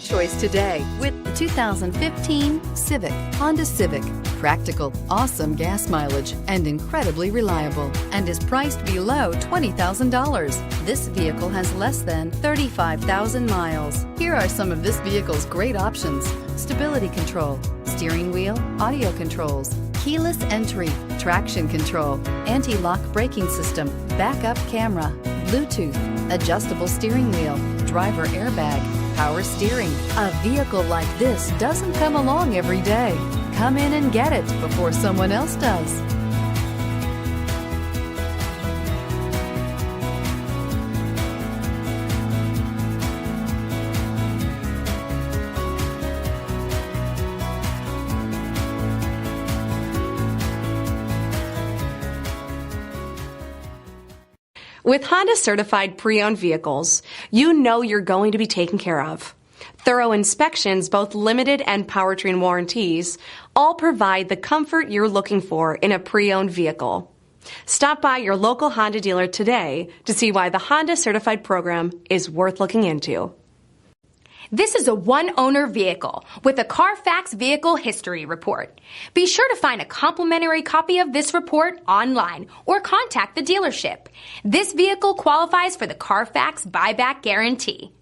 choice today with the 2015 Civic. Honda Civic. Practical, awesome gas mileage, and incredibly reliable, and is priced below $20,000. This vehicle has less than 35,000 miles. Here are some of this vehicle's great options: stability control, steering wheel audio controls, keyless entry, traction control, anti-lock braking system, backup camera, Bluetooth, adjustable steering wheel, driver airbag, power steering. A vehicle like this doesn't come along every day. Come in and get it before someone else does. With Honda certified pre-owned vehicles, you know you're going to be taken care of. Thorough inspections, both limited and powertrain warranties, all provide the comfort you're looking for in a pre-owned vehicle. Stop by your local Honda dealer today to see why the Honda certified program is worth looking into. This is a one-owner vehicle with a Carfax Vehicle History Report. Be sure to find a complimentary copy of this report online or contact the dealership. This vehicle qualifies for the Carfax Buyback Guarantee.